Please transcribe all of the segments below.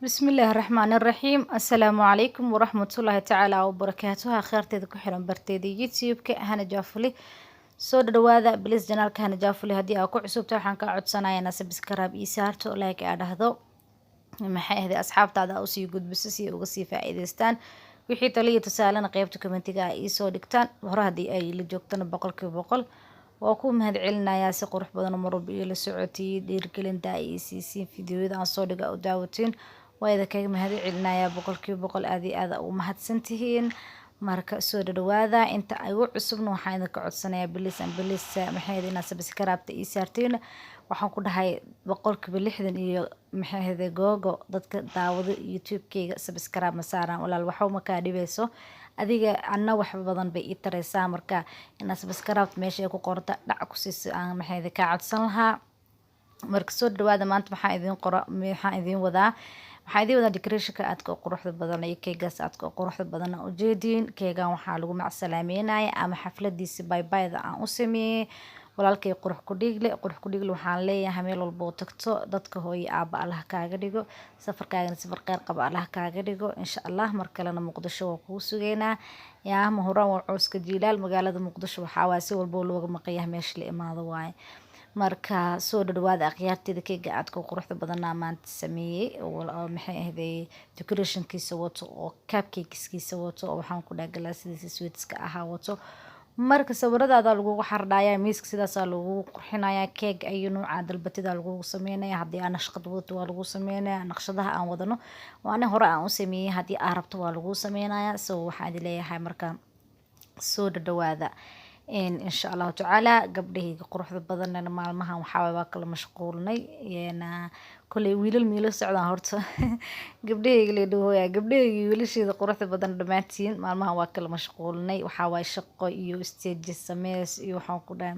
بسم الله الرحمن الرحيم السلام عليكم ورحمة الله تعالى وبركاته خيرتيدا ku xiran barteeda youtube-ka hana jaafuli soo dhawaada please janaalka hana jaafuli haddii aa ku cusubta waxaan kaa codsanayaa inaad subscribe ii saarto like aa dhahdo maxay ahayd asxaabtaada usii gudbiso si ay uga sii faa'iidaystaan wixii talo iyo tusaalena qaybta commentiga aa iisoo dhigtaan hore haddii ay la joogtana boqolkiiba boqol waa ku mahad celinayaa si qurux badan mar walba iyo la socotay dhiirgelinta ay siisiin fiidiyoyada aan soo dhiga u daawatiin waa idinkaga mahad celinayaa boqolkiiba boqol aad iyo aad u mahadsantihiin marka soo dhawaada inta ay u cusubna waxaan idinka codsanayaa bilis maxay ahayd inaad subscribe-ta ii saartiin waxaan ku dhahay boqolkiiba 60 iyo maxay ahayd googo dadka daawada youtube-kayga subscribe ma saaraan walaal waxa ma ka dhibeyso adiga anna wax badan bay ii taraysaa marka inaad subscribe meesha ku qorta dhac ku siiso aan maxay ahayd ka codsan lahaa marka soo dhawaada maanta waxaan idin wadaa waxaa idin wadaa decoration-ka aadka quruxda badan iyo keegaas aadka quruxda badan oo jeedin keegan waxaa lagu macsalaameynaya ama xafladiisa bye-bye-da aan u sameeyay walaalkay qurux ku dhigle waxaan leeyahay meel walba oo tagto dadka hooyo aaba Allah kaaga dhigo safarkaagana safar qeyr qaba Allah kaaga dhigo insha Allah mar kalena Muqdisho waa kugu sugeynaa yaa ma horaan waa cooska jiilaal magaalada Muqdisho waxaa waa si walba looga maqayaa meesha la imaado waaye marka soo dhawaada akhyaarteeda keega aadka quruxda badan maanta sameeyay oo maxay ahayd decoration-kiisa wato oo cupcakes-kiisa wato oo waxaan ku dhagalaa sidiisa sweets-ka ahaa wato marka sawiradaada lagu xardhayaa miiska sidaas lagu qurxinayaa keeg ay nooca dalbatida lagu sameeynaya haddii aan naqshad wadato waa lagu sameeynaya naqshadaha aan wadano waana hore aan u sameeyay haddii aad rabto waa lagu sameeynaya soo waxaan leeyahay marka soo dhawaada insha Allah tacaala gabdhahayga quruxda badan maalmahan waxaa waa kala mashquulnay kulay wiilal miila socdaan horta gabdhahayga leedhooya gabdhahayga wiilasheeda quruxda badan dhamaantiin maalmahan waa kala mashquulnay waxaa waa shaqo iyo stage sameys iyo waxaan ku dhahay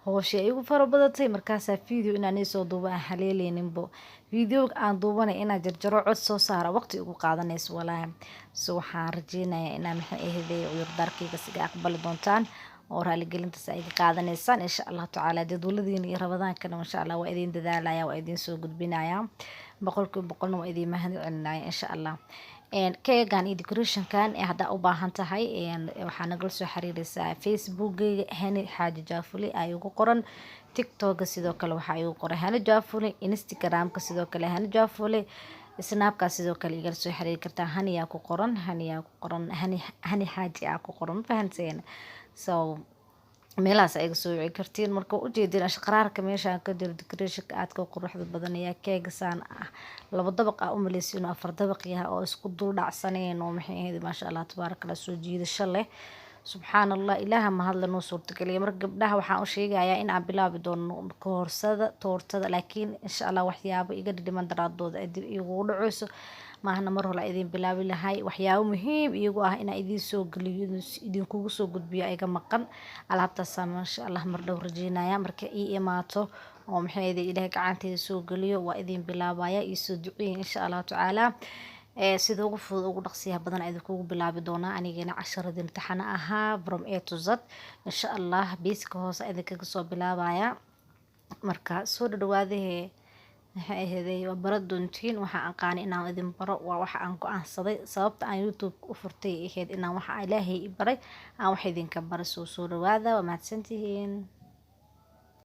hooshii ay ugu fara badatay markaasaa video inaan soo duubo aan haleeleyninbo video aan duubanay inaan jarjaro cod soo saara waqti ugu qaadanayso walaahi soo waxaan rajeynayaa inaan maxay ahayd uyurdarkayga siga aqbali doontaan oo raali gelintaas ay qaadanaysaan insha Allah tacaala jadwaladiina iyo rabadaankana insha Allah waa idin dadaalaya waa idin soo gudbinaya boqolkiiba boqolna waa idin mahad celinaya insha Allah keegan iyo decoration-kan hadda u baahan tahay waxaa nagala soo xiriiraysaa Facebook-gayga Hani Xaaji Jaafuli ay ugu qoran TikTok-ga sidoo kale waxa ay ugu qoran Hani Jaafuli Instagram-ka sidoo kale Hani Jaafuli Snapka sidoo kale igala soo xiriiri kartaa Hani yaa ku qoran Hani Xaaji aa ku qoran ma fahanteen so meelahaas ay soo wici kartiin marka u jeedin ashqaraarka meeshaan ka jiro decoration-ka aadka quruxda badan ayaa keega saan ah laba dabaq ah u maleysiino afar dabaq yahay oo isku dul dhacsaneen oo maxay ahayd maasha Allah tabarakallah soo jiidasho leh subxaanallah ilaaha ma hadla noo suurtageliya marka gabdhaha waxaan u sheegayaa in aan bilaabi doono koorsada toortada laakiin insha Allah waxyaabo iga dhiman daraadooda igu dhacayso maahna mar hore idin bilaabi lahay waxyaabo muhiim iyagu ah in idin soo galiyo idin kugu soo gudbiyo ayga maqan alaabtaas maasha Allah mar dhow rajeynaya marka ii imaato oo maxay ilaahay gacanteeda soo galiyo waa idin bilaabaya iyo soo duceeyay insha Allah tacaala sida ugu fudud ugu dhaqsiyaha badan idin kugu bilaabi doona anigana casharada imtixaan ahaa from A to Z insha Allah basic hoose idin kaga soo bilaabaya marka soo dhawaada waxay ahayd waa baro doontiin waxa aan qaan inaan idin baro waa waxa aan go'aansaday sababta aan YouTube u furtay ahayd inaan waxa Ilaahay i baray aan wax idinka baro soo dhawaada waa mahadsantihiin